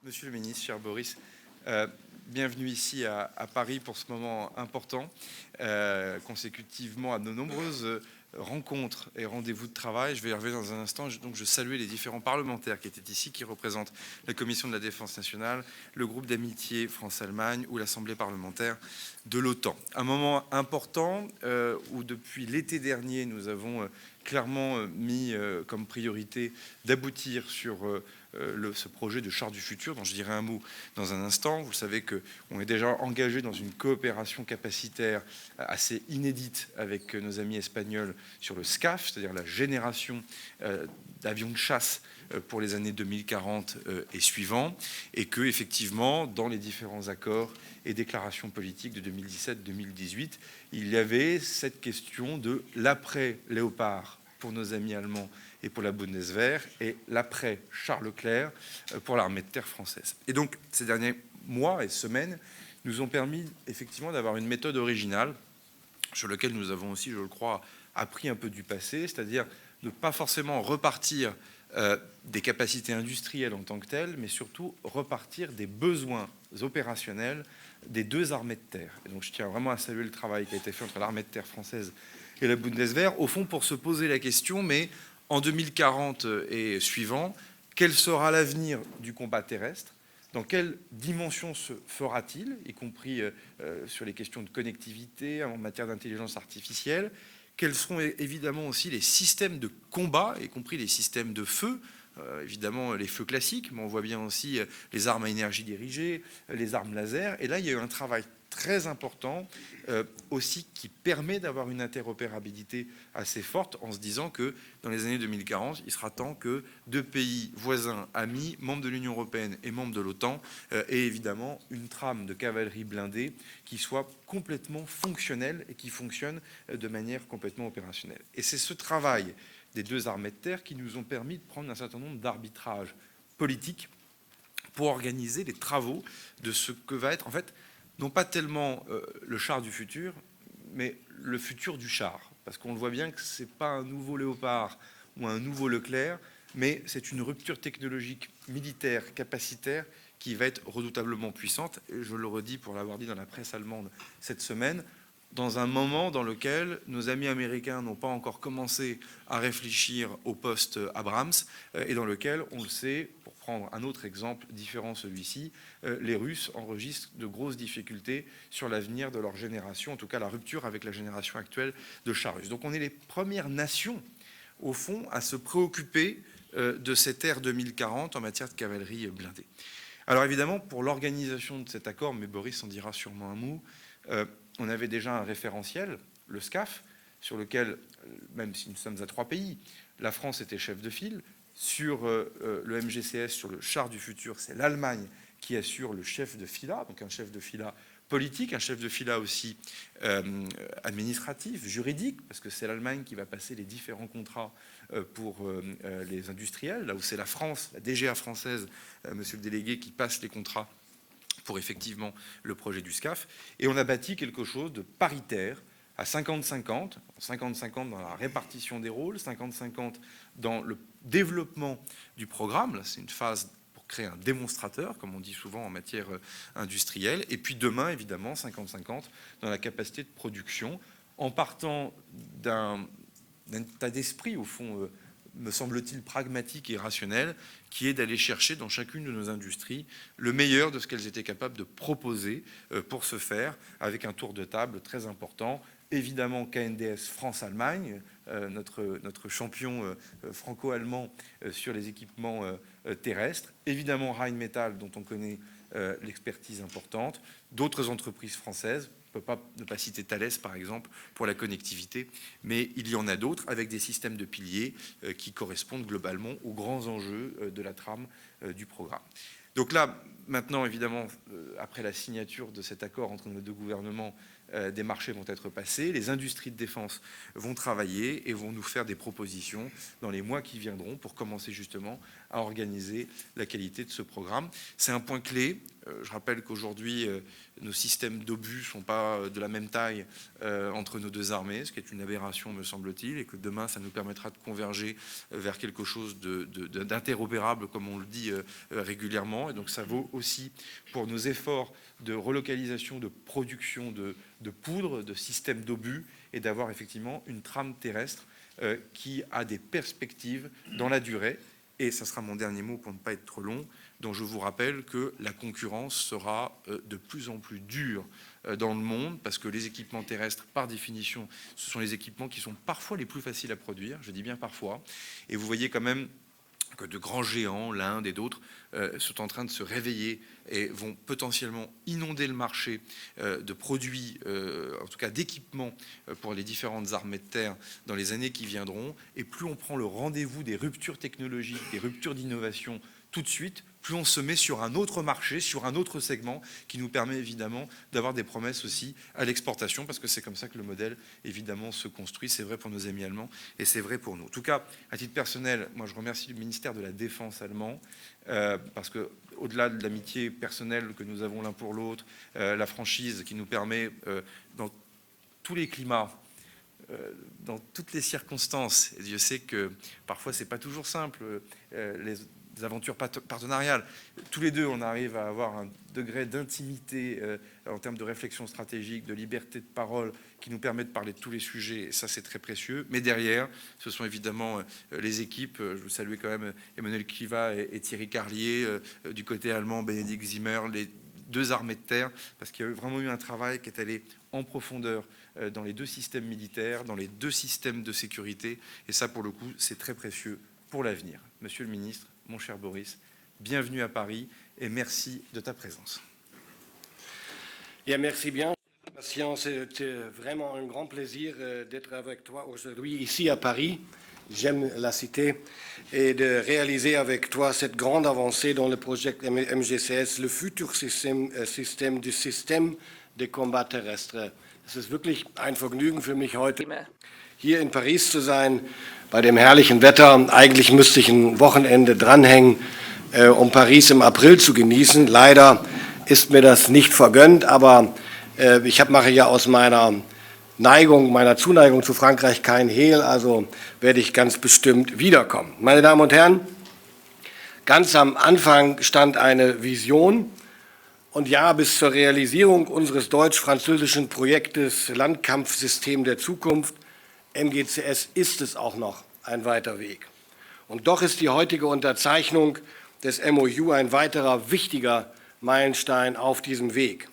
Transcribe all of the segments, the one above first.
Monsieur le ministre, cher Boris, bienvenue ici à Paris pour ce moment important, consécutivement à nos nombreuses rencontres et rendez-vous de travail. Je vais y revenir dans un instant. Donc, je salue les différents parlementaires qui étaient ici, qui représentent la Commission de la Défense nationale, le groupe d'amitié France-Allemagne ou l'Assemblée parlementaire de l'OTAN. Un moment important où, depuis l'été dernier, nous avons clairement mis comme priorité d'aboutir sur ce projet de charte du futur, dont je dirai un mot dans un instant. Vous savez qu'on est déjà engagé dans une coopération capacitaire assez inédite avec nos amis espagnols sur le SCAF, c'est-à-dire la génération d'avions de chasse pour les années 2040 et suivants, et que, effectivement, dans les différents accords et déclarations politiques de 2017-2018, il y avait cette question de l'après-Léopard pour nos amis allemands et pour la Bundeswehr, et l'après Charles Leclerc pour l'armée de terre française. Et donc, ces derniers mois et semaines nous ont permis effectivement d'avoir une méthode originale sur laquelle nous avons aussi, je le crois, appris un peu du passé, c'est-à-dire ne pas forcément repartir des capacités industrielles en tant que telles, mais surtout repartir des besoins opérationnels des deux armées de terre. Et donc je tiens vraiment à saluer le travail qui a été fait entre l'armée de terre française et la Bundeswehr, au fond pour se poser la question, mais en 2040 et suivant, quel sera l'avenir du combat terrestre? Dans quelle dimension se fera-t-il, y compris sur les questions de connectivité, en matière d'intelligence artificielle? Quels seront évidemment aussi les systèmes de combat, y compris les systèmes de feu, évidemment les feux classiques, mais on voit bien aussi les armes à énergie dirigée, les armes laser. Et là, il y a eu un travail très important aussi qui permet d'avoir une interopérabilité assez forte en se disant que dans les années 2040, il sera temps que deux pays voisins, amis, membres de l'Union européenne et membres de l'OTAN aient évidemment une trame de cavalerie blindée qui soit complètement fonctionnelle et qui fonctionne de manière complètement opérationnelle. Et c'est ce travail des deux armées de terre qui nous ont permis de prendre un certain nombre d'arbitrages politiques pour organiser les travaux de ce que va être en fait non pas tellement le char du futur, mais le futur du char. Parce qu'on le voit bien que ce n'est pas un nouveau Léopard ou un nouveau Leclerc, mais c'est une rupture technologique militaire, capacitaire, qui va être redoutablement puissante. Et je le redis pour l'avoir dit dans la presse allemande cette semaine, dans un moment dans lequel nos amis américains n'ont pas encore commencé à réfléchir au poste Abrams, et dans lequel, on le sait, pour prendre un autre exemple différent celui-ci, les Russes enregistrent de grosses difficultés sur l'avenir de leur génération, en tout cas la rupture avec la génération actuelle de chars russes. Donc on est les premières nations, au fond, à se préoccuper de cette ère 2040 en matière de cavalerie blindée. Alors évidemment, pour l'organisation de cet accord, mais Boris en dira sûrement un mot, on avait déjà un référentiel, le SCAF, sur lequel, même si nous sommes à 3 pays, la France était chef de file. Sur le MGCS, sur le char du futur, c'est l'Allemagne qui assure le chef de fila, donc un chef de fila politique, un chef de fila aussi administratif, juridique, parce que c'est l'Allemagne qui va passer les différents contrats pour les industriels, là où c'est la France, la DGA française, monsieur le délégué, qui passe les contrats pour effectivement le projet du SCAF. Et on a bâti quelque chose de paritaire, à 50-50, 50-50 dans la répartition des rôles, 50-50 dans le développement du programme. Là, c'est une phase pour créer un démonstrateur, comme on dit souvent en matière industrielle. Et puis demain, évidemment, 50-50 dans la capacité de production, en partant d'un état d'esprit, au fond, me semble-t-il, pragmatique et rationnel, qui est d'aller chercher dans chacune de nos industries le meilleur de ce qu'elles étaient capables de proposer pour ce faire, avec un tour de table très important. Évidemment, KNDS France-Allemagne, notre champion franco-allemand sur les équipements terrestres. Évidemment, Rheinmetall, dont on connaît l'expertise importante. D'autres entreprises françaises. On ne peut ne pas citer Thales, par exemple, pour la connectivité, mais il y en a d'autres avec des systèmes de piliers qui correspondent globalement aux grands enjeux de la trame du programme. Donc là, maintenant, évidemment, après la signature de cet accord entre nos deux gouvernements, des marchés vont être passés, les industries de défense vont travailler et vont nous faire des propositions dans les mois qui viendront pour commencer justement à organiser la qualité de ce programme. C'est un point clé. Je rappelle qu'aujourd'hui, nos systèmes d'obus ne sont pas de la même taille entre nos deux armées, ce qui est une aberration, me semble-t-il, et que demain, ça nous permettra de converger vers quelque chose d'interopérable, comme on le dit régulièrement. Et donc, ça vaut aussi pour nos efforts de relocalisation, de production de poudre, de systèmes d'obus, et d'avoir effectivement une trame terrestre qui a des perspectives dans la durée. Et ça sera mon dernier mot pour ne pas être trop long, dont je vous rappelle que la concurrence sera de plus en plus dure dans le monde, parce que les équipements terrestres, par définition, ce sont les équipements qui sont parfois les plus faciles à produire, je dis bien parfois, et vous voyez quand même que de grands géants, l'Inde et d'autres, sont en train de se réveiller et vont potentiellement inonder le marché de produits, en tout cas d'équipements pour les différentes armées de terre dans les années qui viendront. Et plus on prend le rendez-vous des ruptures technologiques, des ruptures d'innovation tout de suite, plus on se met sur un autre marché, sur un autre segment qui nous permet évidemment d'avoir des promesses aussi à l'exportation, parce que c'est comme ça que le modèle évidemment se construit. C'est vrai pour nos amis allemands et c'est vrai pour nous. En tout cas, à titre personnel, moi je remercie le ministère de la Défense allemand, parce que au-delà de l'amitié personnelle que nous avons l'un pour l'autre, la franchise qui nous permet dans tous les climats, dans toutes les circonstances, et Dieu sait que parfois c'est pas toujours simple, les aventures partenariales. Tous les deux, on arrive à avoir un degré d'intimité en termes de réflexion stratégique, de liberté de parole, qui nous permet de parler de tous les sujets, et ça c'est très précieux. Mais derrière, ce sont évidemment les équipes. Je veux saluer quand même Emmanuel Kliva et Thierry Carlier, du côté allemand, Bénédicte Zimmer, les deux armées de terre, parce qu'il y a vraiment eu un travail qui est allé en profondeur dans les deux systèmes militaires, dans les deux systèmes de sécurité, et ça pour le coup, c'est très précieux pour l'avenir. Monsieur le ministre, mon cher Boris, bienvenue à Paris et merci de ta présence. Ja, merci bien. C'est vraiment un grand plaisir d'être avec toi aujourd'hui ici à Paris. J'aime la cité et de réaliser avec toi cette grande avancée dans le projet MGCS, le futur System du System de Combat Terrestre. Es ist wirklich ein Vergnügen für mich heute, hier in Paris zu sein, bei dem herrlichen Wetter. Eigentlich müsste ich ein Wochenende dranhängen, um Paris im April zu genießen. Leider ist mir das nicht vergönnt, aber ich mache ja aus meiner Zuneigung zu Frankreich kein Hehl, also werde ich ganz bestimmt wiederkommen. Meine Damen und Herren, ganz am Anfang stand eine Vision. Und ja, bis zur Realisierung unseres deutsch-französischen Projektes Landkampfsystem der Zukunft, MGCS, ist es auch noch ein weiter Weg. Und doch ist die heutige Unterzeichnung des MOU ein weiterer wichtiger Meilenstein auf diesem Weg.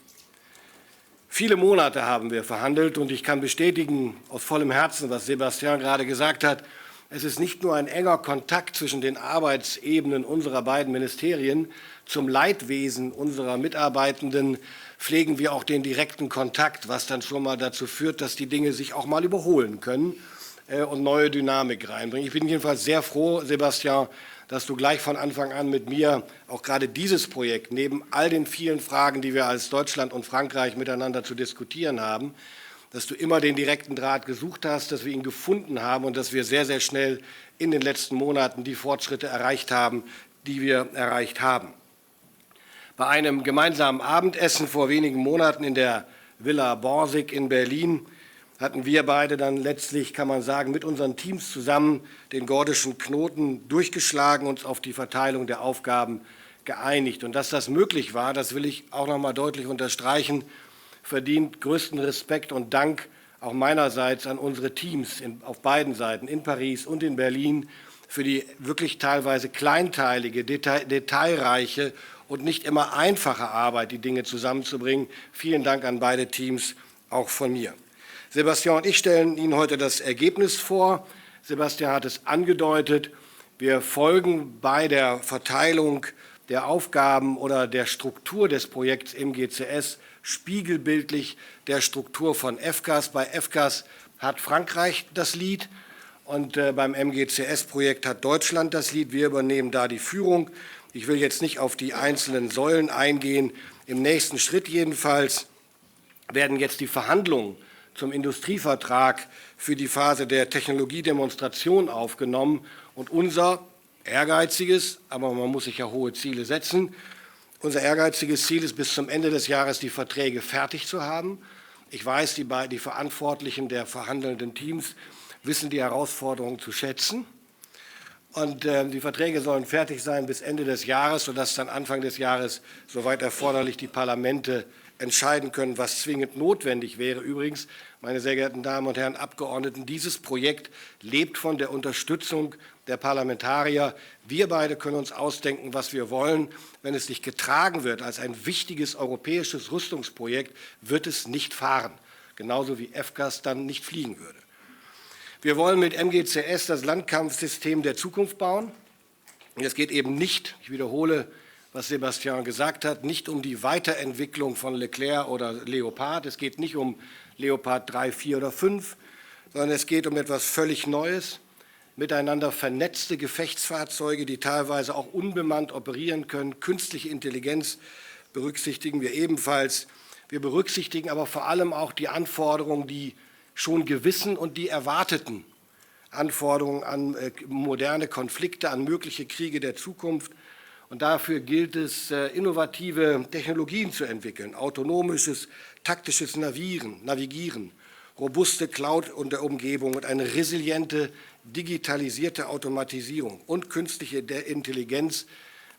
Viele Monate haben wir verhandelt und ich kann bestätigen aus vollem Herzen, was Sebastian gerade gesagt hat, es ist nicht nur ein enger Kontakt zwischen den Arbeitsebenen unserer beiden Ministerien. Zum Leidwesen unserer Mitarbeitenden pflegen wir auch den direkten Kontakt, was dann schon mal dazu führt, dass die Dinge sich auch mal überholen können und neue Dynamik reinbringen. Ich bin jedenfalls sehr froh, Sebastian, dass du gleich von Anfang an mit mir auch gerade dieses Projekt, neben all den vielen Fragen, die wir als Deutschland und Frankreich miteinander zu diskutieren haben, dass du immer den direkten Draht gesucht hast, dass wir ihn gefunden haben und dass wir sehr, sehr schnell in den letzten Monaten die Fortschritte erreicht haben, die wir erreicht haben. Bei einem gemeinsamen Abendessen vor wenigen Monaten in der Villa Borsig in Berlin hatten wir beide dann letztlich, kann man sagen, mit unseren Teams zusammen den gordischen Knoten durchgeschlagen, uns auf die Verteilung der Aufgaben geeinigt. Und dass das möglich war, das will ich auch noch mal deutlich unterstreichen, verdient größten Respekt und Dank auch meinerseits an unsere Teams auf beiden Seiten, in Paris und in Berlin, für die wirklich teilweise kleinteilige, detailreiche und nicht immer einfache Arbeit, die Dinge zusammenzubringen. Vielen Dank an beide Teams, auch von mir. Sebastian und ich stellen Ihnen heute das Ergebnis vor. Sebastian hat es angedeutet. Wir folgen bei der Verteilung der Aufgaben oder der Struktur des Projekts MGCS spiegelbildlich der Struktur von FCAS. Bei FCAS hat Frankreich das Lead und beim MGCS-Projekt hat Deutschland das Lead. Wir übernehmen da die Führung. Ich will jetzt nicht auf die einzelnen Säulen eingehen. Im nächsten Schritt jedenfalls werden jetzt die Verhandlungen zum Industrievertrag für die Phase der Technologiedemonstration aufgenommen. Und unser ehrgeiziges, aber man muss sich ja hohe Ziele setzen, unser ehrgeiziges Ziel ist, bis zum Ende des Jahres die Verträge fertig zu haben. Ich weiß, die Verantwortlichen der verhandelnden Teams wissen die Herausforderungen zu schätzen. Und die Verträge sollen fertig sein bis Ende des Jahres, sodass dann Anfang des Jahres, soweit erforderlich, die Parlamente entscheiden können, was zwingend notwendig wäre. Übrigens, meine sehr geehrten Damen und Herren Abgeordneten, dieses Projekt lebt von der Unterstützung der Parlamentarier. Wir beide können uns ausdenken, was wir wollen. Wenn es nicht getragen wird als ein wichtiges europäisches Rüstungsprojekt, wird es nicht fahren, genauso wie FCAS dann nicht fliegen würde. Wir wollen mit MGCS das Landkampfsystem der Zukunft bauen. Es geht eben nicht, ich wiederhole, was Sebastian gesagt hat, nicht um die Weiterentwicklung von Leclerc oder Leopard. Es geht nicht um Leopard 3, 4 oder 5, sondern es geht um etwas völlig Neues, miteinander vernetzte Gefechtsfahrzeuge, die teilweise auch unbemannt operieren können. Künstliche Intelligenz berücksichtigen wir ebenfalls. Wir berücksichtigen aber vor allem auch die Anforderungen, die schon gewissen und die erwarteten Anforderungen an moderne Konflikte, an mögliche Kriege der Zukunft. Und dafür gilt es, innovative Technologien zu entwickeln, autonomisches, taktisches Navigieren, robuste Cloud und der Umgebung und eine resiliente, digitalisierte Automatisierung und künstliche Intelligenz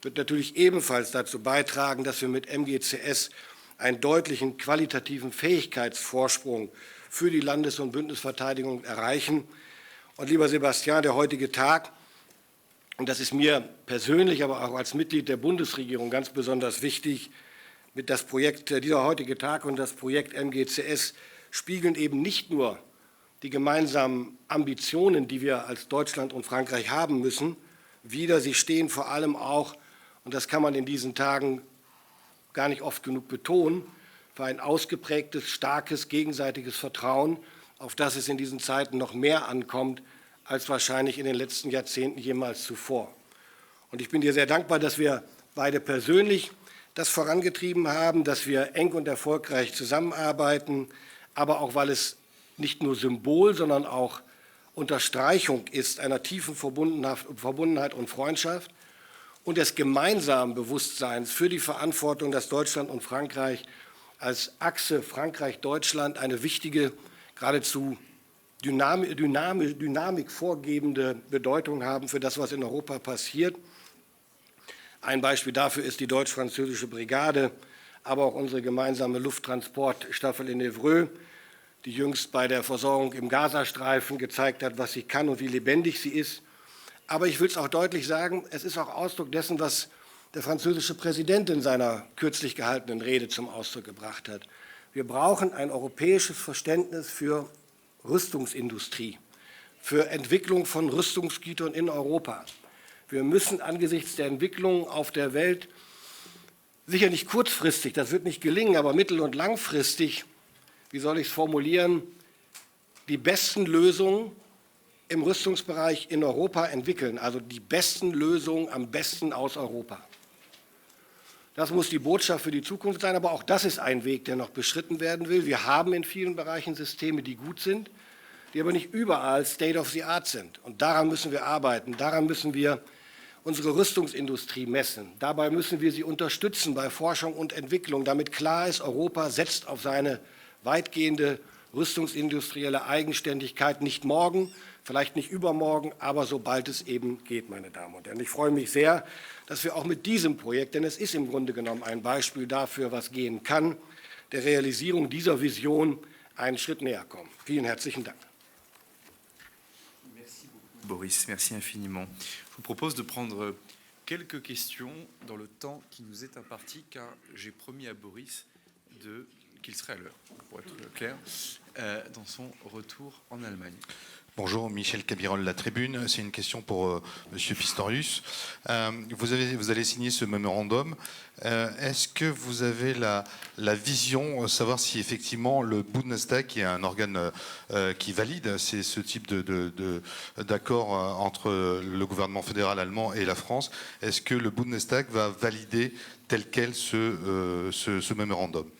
wird natürlich ebenfalls dazu beitragen, dass wir mit MGCS einen deutlichen qualitativen Fähigkeitsvorsprung für die Landes- und Bündnisverteidigung erreichen. Und lieber Sebastian, der heutige Tag, und das ist mir persönlich, aber auch als Mitglied der Bundesregierung ganz besonders wichtig, mit das Projekt, dieser heutige Tag und das Projekt MGCS spiegeln eben nicht nur die gemeinsamen Ambitionen, die wir als Deutschland und Frankreich haben müssen, wider. Sie stehen vor allem auch, und das kann man in diesen Tagen gar nicht oft genug betonen, für ein ausgeprägtes, starkes, gegenseitiges Vertrauen, auf das es in diesen Zeiten noch mehr ankommt, als wahrscheinlich in den letzten Jahrzehnten jemals zuvor. Und ich bin dir sehr dankbar, dass wir beide persönlich das vorangetrieben haben, dass wir eng und erfolgreich zusammenarbeiten, aber auch, weil es nicht nur Symbol, sondern auch Unterstreichung ist einer tiefen Verbundenheit und Freundschaft und des gemeinsamen Bewusstseins für die Verantwortung, dass Deutschland und Frankreich als Achse Frankreich-Deutschland eine wichtige, geradezu Dynamik vorgebende Bedeutung haben für das, was in Europa passiert. Ein Beispiel dafür ist die deutsch-französische Brigade, aber auch unsere gemeinsame Lufttransportstaffel in Évreux, die jüngst bei der Versorgung im Gazastreifen gezeigt hat, was sie kann und wie lebendig sie ist. Aber ich will es auch deutlich sagen, es ist auch Ausdruck dessen, was der französische Präsident in seiner kürzlich gehaltenen Rede zum Ausdruck gebracht hat. Wir brauchen ein europäisches Verständnis für Rüstungsindustrie, für Entwicklung von Rüstungsgütern in Europa. Wir müssen angesichts der Entwicklungen auf der Welt sicher nicht kurzfristig, das wird nicht gelingen, aber mittel- und langfristig, wie soll ich es formulieren, die besten Lösungen im Rüstungsbereich in Europa entwickeln, also die besten Lösungen am besten aus Europa. Das muss die Botschaft für die Zukunft sein, aber auch das ist ein Weg, der noch beschritten werden will. Wir haben in vielen Bereichen Systeme, die gut sind, die aber nicht überall State of the Art sind. Und daran müssen wir arbeiten, daran müssen wir unsere Rüstungsindustrie messen. Dabei müssen wir sie unterstützen bei Forschung und Entwicklung, damit klar ist, Europa setzt auf seine weitgehende rüstungsindustrielle Eigenständigkeit nicht morgen, vielleicht nicht übermorgen, aber sobald es eben geht, meine Damen und Herren. Ich freue mich sehr, dass wir auch mit diesem Projekt, denn es ist im Grunde genommen ein Beispiel dafür, was gehen kann, der Realisierung dieser Vision einen Schritt näher kommen. Vielen herzlichen Dank. Merci beaucoup, Boris, merci infiniment. Je vous propose de prendre quelques questions dans le temps qui nous est imparti, car j'ai promis à Boris qu'il serait à l'heure, pour être clair, dans son retour en Allemagne. Bonjour, Michel Cabirol, La Tribune. C'est une question pour Monsieur Pistorius. Vous allez signer ce mémorandum. Est-ce que vous avez la vision, savoir si effectivement le Bundestag, qui est un organe qui valide ce type d'accord entre le gouvernement fédéral allemand et la France, est-ce que le Bundestag va valider tel quel ce mémorandum?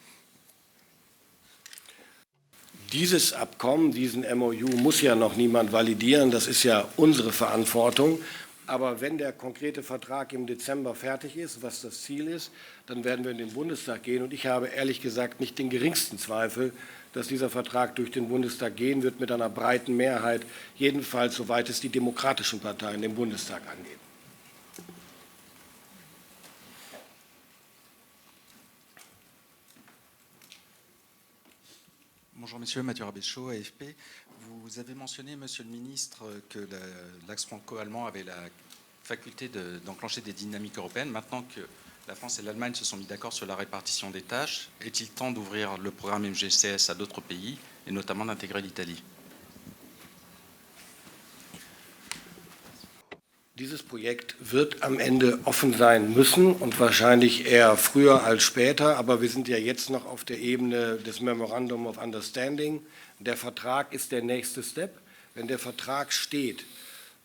dieses Abkommen, diesen MOU, muss ja noch niemand validieren. Das ist ja unsere Verantwortung. Aber wenn der konkrete Vertrag im Dezember fertig ist, was das Ziel ist, dann werden wir in den Bundestag gehen. Und ich habe ehrlich gesagt nicht den geringsten Zweifel, dass dieser Vertrag durch den Bundestag gehen wird mit einer breiten Mehrheit, jedenfalls soweit es die demokratischen Parteien im Bundestag angeht. Bonjour Monsieur, Mathieu Rabéchaud, AFP. Vous avez mentionné, Monsieur le Ministre, que l'axe franco-allemand avait la faculté d'enclencher des dynamiques européennes. Maintenant que la France et l'Allemagne se sont mis d'accord sur la répartition des tâches, est-il temps d'ouvrir le programme MGCS à d'autres pays, et notamment d'intégrer l'Italie? Dieses Projekt wird am Ende offen sein müssen und wahrscheinlich eher früher als später, aber wir sind ja jetzt noch auf der Ebene des Memorandum of Understanding. Der Vertrag ist der nächste Step. Wenn der Vertrag steht,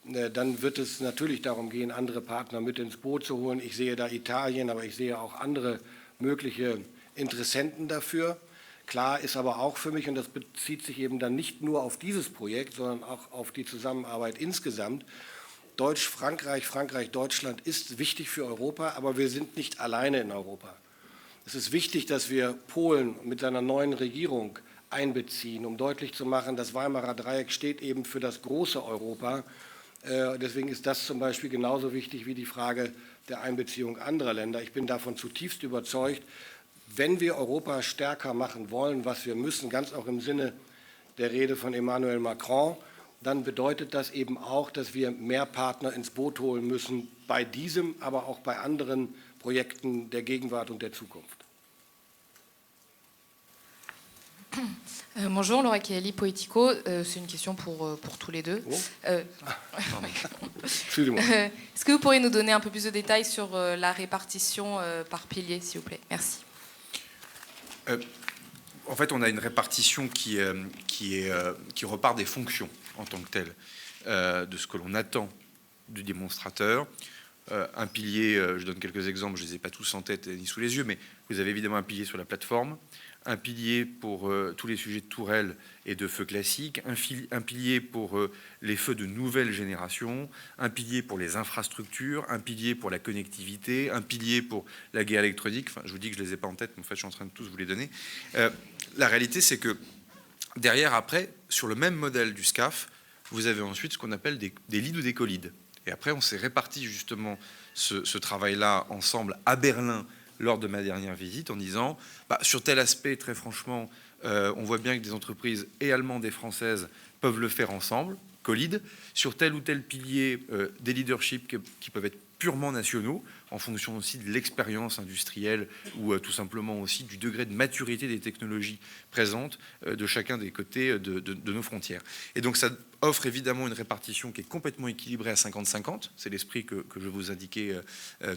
dann wird es natürlich darum gehen, andere Partner mit ins Boot zu holen. Ich sehe da Italien, aber ich sehe auch andere mögliche Interessenten dafür. Klar ist aber auch für mich, und das bezieht sich eben dann nicht nur auf dieses Projekt, sondern auch auf die Zusammenarbeit insgesamt, Frankreich, Deutschland ist wichtig für Europa, aber wir sind nicht alleine in Europa. Es ist wichtig, dass wir Polen mit seiner neuen Regierung einbeziehen, um deutlich zu machen, das Weimarer Dreieck steht eben für das große Europa. Deswegen ist das zum Beispiel genauso wichtig wie die Frage der Einbeziehung anderer Länder. Ich bin davon zutiefst überzeugt, wenn wir Europa stärker machen wollen, was wir müssen, ganz auch im Sinne der Rede von Emmanuel Macron, dann bedeutet das eben auch, dass wir mehr Partner ins Boot holen müssen, bei diesem, aber auch bei anderen Projekten der Gegenwart und der Zukunft. Bonjour, Laura Kelly, Poetico. C'est une question pour tous les deux. Est-ce que vous pourriez nous donner un peu plus de détails sur la répartition par pilier, s'il vous plaît? Merci. En fait, on a une répartition qui repart des fonctions en tant que telles, de ce que l'on attend du démonstrateur. Un pilier, je donne quelques exemples, je ne les ai pas tous en tête ni sous les yeux, mais vous avez évidemment un pilier sur la plateforme, un pilier pour tous les sujets de tourelles et de feux classiques, un pilier pour les feux de nouvelle génération, un pilier pour les infrastructures, un pilier pour la connectivité, un pilier pour la guerre électronique. Enfin, je vous dis que je ne les ai pas en tête, mais en fait, je suis en train de tous vous les donner. La réalité, c'est que derrière, après, sur le même modèle du SCAF, vous avez ensuite ce qu'on appelle des leads ou des co-leads. Et après, on s'est réparti justement ce travail-là ensemble à Berlin lors de ma dernière visite en disant, sur tel aspect, très franchement, on voit bien que des entreprises et allemandes et françaises peuvent le faire ensemble, co-lead, sur tel ou tel pilier, des leaderships qui peuvent être purement nationaux, en fonction aussi de l'expérience industrielle ou tout simplement aussi du degré de maturité des technologies présentes de chacun des côtés de nos frontières. Et donc ça offre évidemment une répartition qui est complètement équilibrée à 50-50, c'est l'esprit que je vous indiquais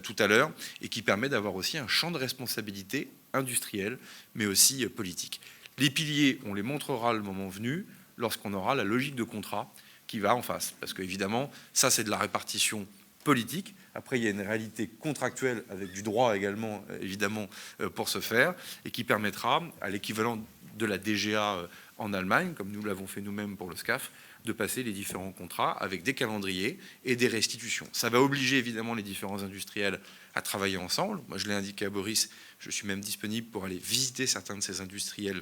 tout à l'heure, et qui permet d'avoir aussi un champ de responsabilité industriel, mais aussi politique. Les piliers, on les montrera le moment venu, lorsqu'on aura la logique de contrat qui va en face. Parce qu'évidemment, ça c'est de la répartition politique. Après, il y a une réalité contractuelle avec du droit également, évidemment, pour ce faire, et qui permettra, à l'équivalent de la DGA en Allemagne, comme nous l'avons fait nous-mêmes pour le SCAF, de passer les différents contrats avec des calendriers et des restitutions. Ça va obliger évidemment les différents industriels à travailler ensemble. Moi, je l'ai indiqué à Boris, je suis même disponible pour aller visiter certains de ces industriels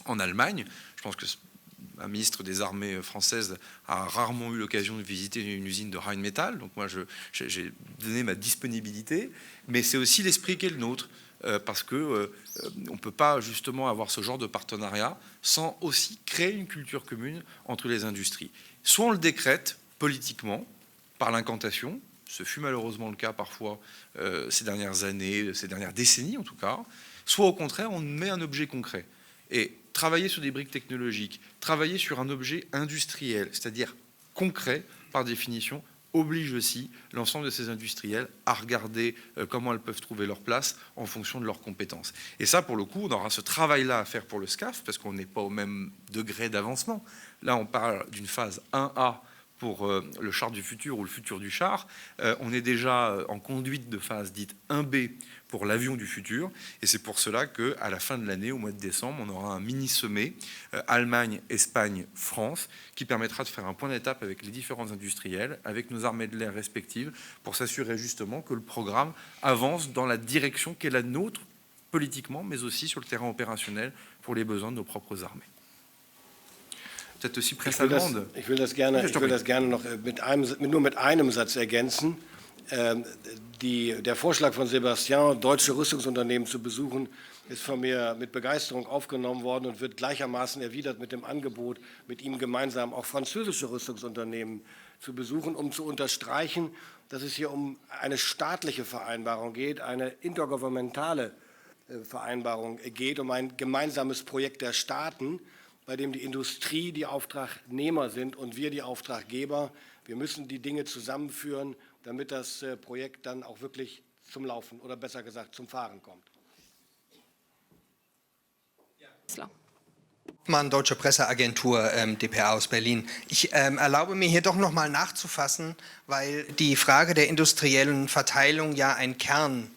en Allemagne. Je pense que un ministre des armées françaises a rarement eu l'occasion de visiter une usine de Rheinmetall. Donc moi, j'ai donné ma disponibilité. Mais c'est aussi l'esprit qui est le nôtre. Parce qu'on ne peut pas justement avoir ce genre de partenariat sans aussi créer une culture commune entre les industries. Soit on le décrète politiquement, par l'incantation, ce fut malheureusement le cas parfois ces dernières années, ces dernières décennies en tout cas, soit au contraire on met un objet concret. Et travailler sur des briques technologiques, travailler sur un objet industriel, c'est-à-dire concret par définition, oblige aussi l'ensemble de ces industriels à regarder comment elles peuvent trouver leur place en fonction de leurs compétences. Et ça, pour le coup, on aura ce travail-là à faire pour le SCAF, parce qu'on n'est pas au même degré d'avancement. Là, on parle d'une phase 1A pour le char du futur ou le futur du char. On est déjà en conduite de phase dite 1B pour l'avion du futur. Et c'est pour cela qu'à la fin de l'année, au mois de décembre, on aura un mini-sommet Allemagne, Espagne, France, qui permettra de faire un point d'étape avec les différents industriels, avec nos armées de l'air respectives, pour s'assurer justement que le programme avance dans la direction qui est la nôtre, politiquement, mais aussi sur le terrain opérationnel pour les besoins de nos propres armées. Peut-être aussi presse allemande. Ich will das gerne noch nur mit einem Satz ergänzen. Der Vorschlag von Sébastien, deutsche Rüstungsunternehmen zu besuchen, ist von mir mit Begeisterung aufgenommen worden und wird gleichermaßen erwidert mit dem Angebot, mit ihm gemeinsam auch französische Rüstungsunternehmen zu besuchen, um zu unterstreichen, dass es hier um eine staatliche Vereinbarung geht, eine intergouvernementale Vereinbarung geht, um ein gemeinsames Projekt der Staaten, bei dem die Industrie die Auftragnehmer sind und wir die Auftraggeber. Wir müssen die Dinge zusammenführen, damit das Projekt dann auch wirklich zum Laufen oder besser gesagt zum Fahren kommt. Deutsche Presseagentur dpa aus Berlin. Ich erlaube mir hier doch noch mal nachzufassen, weil die Frage der industriellen Verteilung ja ein Kern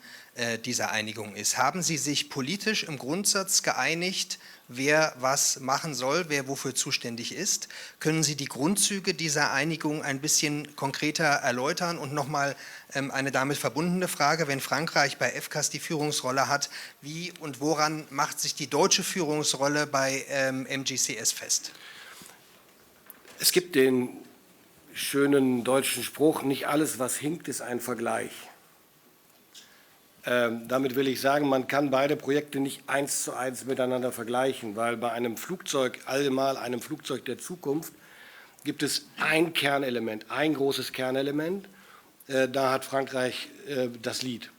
dieser Einigung ist. Haben Sie sich politisch im Grundsatz geeinigt, wer was machen soll, wer wofür zuständig ist? Können Sie die Grundzüge dieser Einigung ein bisschen konkreter erläutern? Und nochmal eine damit verbundene Frage, wenn Frankreich bei FCAS die Führungsrolle hat, wie und woran macht sich die deutsche Führungsrolle bei MGCS fest? Es gibt den schönen deutschen Spruch, nicht alles, was hinkt, ist ein Vergleich. Damit will ich sagen, man kann beide Projekte nicht 1:1 miteinander vergleichen, weil bei einem Flugzeug, allemal einem Flugzeug der Zukunft, gibt es ein Kernelement, ein großes Kernelement. Da hat Frankreich das Lead.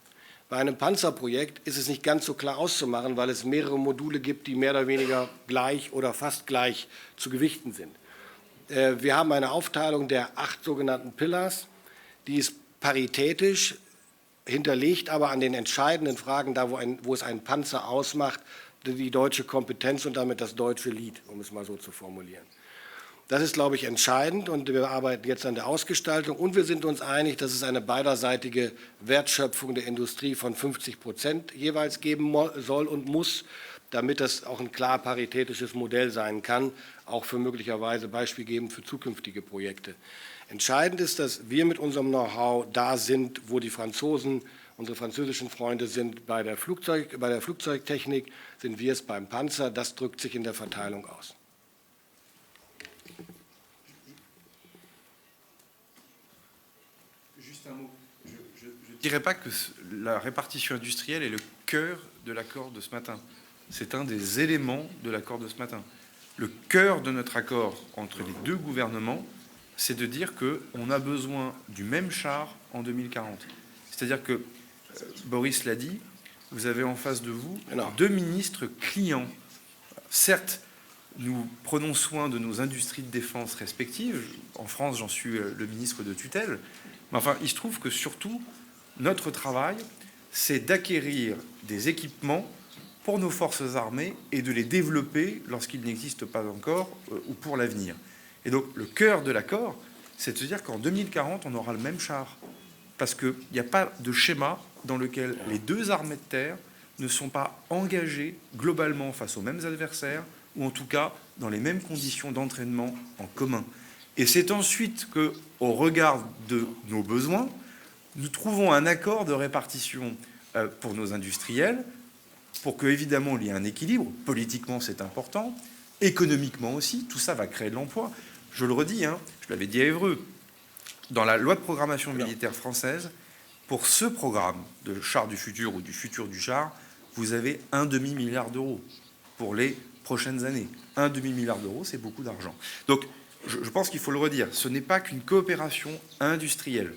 Bei einem Panzerprojekt ist es nicht ganz so klar auszumachen, weil es mehrere Module gibt, die mehr oder weniger gleich oder fast gleich zu gewichten sind. Wir haben eine Aufteilung der 8 sogenannten Pillars, die ist paritätisch, hinterlegt aber an den entscheidenden Fragen, da wo es einen Panzer ausmacht, die deutsche Kompetenz und damit das deutsche Lied, um es mal so zu formulieren. Das ist, glaube ich, entscheidend und wir arbeiten jetzt an der Ausgestaltung und wir sind uns einig, dass es eine beiderseitige Wertschöpfung der Industrie von 50% jeweils geben soll und muss, damit das auch ein klar paritätisches Modell sein kann, auch für möglicherweise beispielgebend für zukünftige Projekte. Entscheidend ist, dass wir mit unserem Know-how da sind, wo die Franzosen, unsere französischen Freunde sind. Bei der Flugzeugtechnik sind wir es beim Panzer. Das drückt sich in der Verteilung aus. Juste un mot. Je ne dirais pas que la répartition industrielle est le cœur de l'accord de ce matin. C'est un des éléments de l'accord de ce matin. Le cœur de notre accord entre les deux gouvernements, c'est de dire qu'on a besoin du même char en 2040. C'est-à-dire que, Boris l'a dit, vous avez en face de vous deux ministres clients. Certes, nous prenons soin de nos industries de défense respectives. En France, j'en suis le ministre de tutelle. Mais enfin, il se trouve que surtout, notre travail, c'est d'acquérir des équipements pour nos forces armées et de les développer lorsqu'ils n'existent pas encore ou pour l'avenir. Et donc, le cœur de l'accord, c'est de se dire qu'en 2040, on aura le même char. Parce qu'il n'y a pas de schéma dans lequel les deux armées de terre ne sont pas engagées globalement face aux mêmes adversaires, ou en tout cas dans les mêmes conditions d'entraînement en commun. Et c'est ensuite qu'au regard de nos besoins, nous trouvons un accord de répartition pour nos industriels, pour qu'évidemment il y ait un équilibre. Politiquement, c'est important. Économiquement aussi, tout ça va créer de l'emploi. Je le redis, je l'avais dit à Évreux, dans la loi de programmation militaire française, pour ce programme de char du futur ou du futur du char, vous avez 1,5 milliard d'euros pour les prochaines années. 1,5 milliard d'euros, c'est beaucoup d'argent. Donc, je pense qu'il faut le redire, ce n'est pas qu'une coopération industrielle.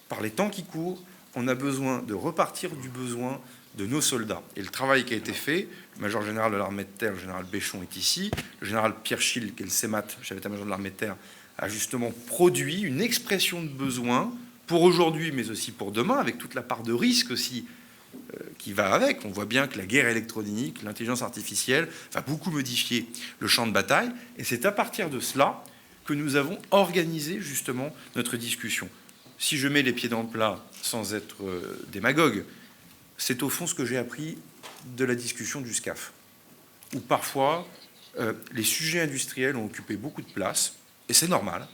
Par les temps qui courent, on a besoin de repartir du besoin de nos soldats. Et le travail qui a été fait, le major général de l'armée de terre, le général Béchon est ici, le général Pierre Schill, qui est le CEMAT, chef d'état-major de l'armée de terre, a justement produit une expression de besoin pour aujourd'hui, mais aussi pour demain, avec toute la part de risque aussi qui va avec. On voit bien que la guerre électronique, l'intelligence artificielle va beaucoup modifier le champ de bataille. Et c'est à partir de cela que nous avons organisé justement notre discussion. Si je mets les pieds dans le plat sans être démagogue, c'est au fond ce que j'ai appris de la discussion du SCAF, où parfois les sujets industriels ont occupé beaucoup de place, et c'est normal,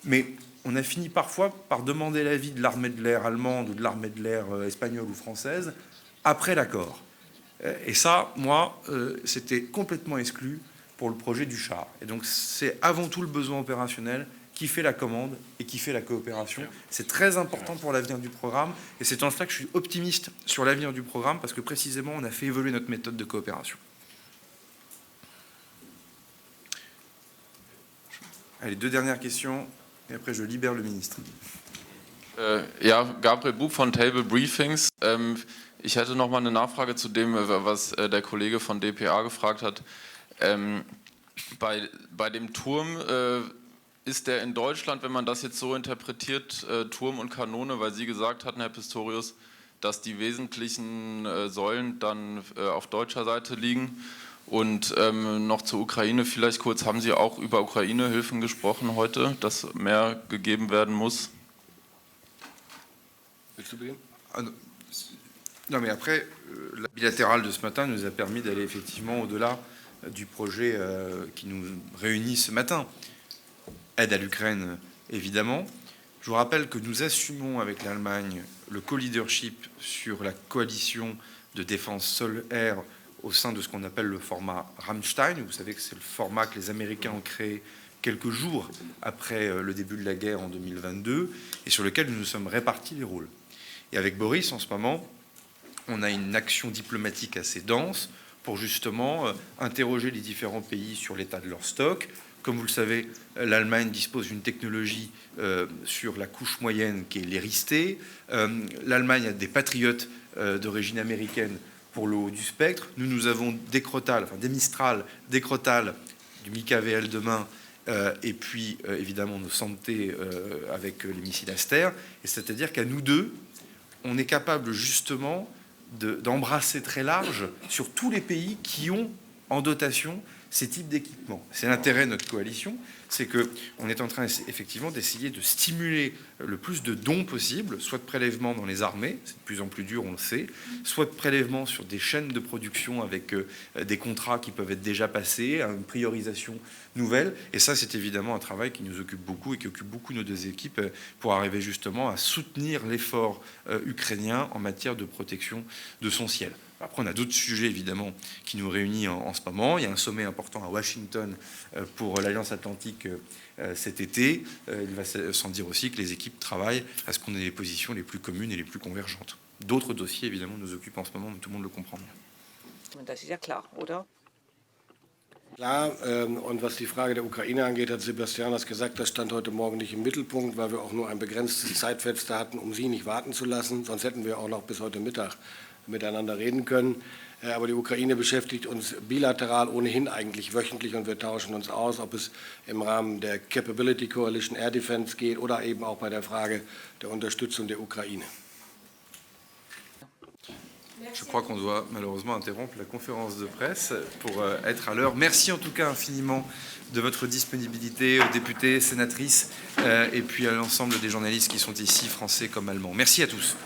mais on a fini parfois par demander l'avis de l'armée de l'air allemande ou de l'armée de l'air espagnole ou française après l'accord. Et ça, moi, c'était complètement exclu pour le projet du char. Et donc c'est avant tout le besoin opérationnel qui fait la commande et qui fait la coopération. C'est très important pour l'avenir du programme, et c'est en cela que je suis optimiste sur l'avenir du programme, parce que précisément, on a fait évoluer notre méthode de coopération. Allez, 2 dernières questions, et après je libère le ministre. Ja, Gabriel Bub von Table Briefings. Ich hätte noch mal eine Nachfrage zu dem, was der Kollege von dpa gefragt hat. Bei dem Turm, ist der in Deutschland, wenn man das jetzt so interpretiert, Turm und Kanone, weil Sie gesagt hatten, Herr Pistorius, dass die wesentlichen Säulen dann auf deutscher Seite liegen? Und noch zur Ukraine vielleicht kurz, haben Sie auch über Ukraine-Hilfen gesprochen heute, dass mehr gegeben werden muss? Willst du beginnen? Non, mais après, la bilatérale de ce matin nous a permis d'aller effectivement au-delà du projet qui nous réunit ce matin. Aide à l'Ukraine, évidemment. Je vous rappelle que nous assumons avec l'Allemagne le co-leadership sur la coalition de défense sol-air au sein de ce qu'on appelle le format Rammstein. Vous savez que c'est le format que les Américains ont créé quelques jours après le début de la guerre en 2022 et sur lequel nous nous sommes répartis les rôles. Et avec Boris, en ce moment, on a une action diplomatique assez dense pour justement interroger les différents pays sur l'état de leur stock. Comme vous le savez, l'Allemagne dispose d'une technologie sur la couche moyenne qui est l'Eristé. L'Allemagne a des patriotes d'origine américaine pour le haut du spectre. Nous avons des Crotales, enfin des Mistral, des Crotales, du MiK-VL demain, et puis évidemment nos Santé avec les missiles Aster. Et c'est-à-dire qu'à nous deux, on est capable justement d'embrasser très large sur tous les pays qui ont en dotation ces types d'équipements. C'est l'intérêt de notre coalition, c'est qu'on est en train effectivement d'essayer de stimuler le plus de dons possible, soit de prélèvements dans les armées, c'est de plus en plus dur, on le sait, soit de prélèvements sur des chaînes de production avec des contrats qui peuvent être déjà passés, une priorisation nouvelle. Et ça, c'est évidemment un travail qui nous occupe beaucoup et qui occupe beaucoup nos 2 équipes pour arriver justement à soutenir l'effort ukrainien en matière de protection de son ciel. Après, on a d'autres sujets, évidemment, qui nous réunissent en ce moment. Il y a un sommet important à Washington pour l'Alliance Atlantique cet été. Il va sans dire aussi que les équipes travaillent à ce qu'on ait les positions les plus communes et les plus convergentes. D'autres dossiers, évidemment, nous occupent en ce moment, mais tout le monde le comprend bien. Das ist ja klar, oder? Klar, und was die Frage der Ukraine angeht, hat Sebastian das gesagt, das stand heute Morgen nicht im Mittelpunkt, weil wir auch nur ein begrenztes Zeitfenster hatten, um Sie nicht warten zu lassen. Sonst hätten wir auch noch bis heute Mittag miteinander reden können. Aber die Ukraine beschäftigt uns bilateral ohnehin eigentlich wöchentlich und wir tauschen uns aus, ob es im Rahmen der Capability Coalition Air Defense geht oder eben auch bei der Frage der Unterstützung der Ukraine. Je crois qu'on doit malheureusement interrompre la conférence de presse pour être à l'heure. Merci en tout cas infiniment de votre disponibilité aux députés, sénatrices et puis à l'ensemble des journalistes qui sont ici, français comme allemands. Merci à tous.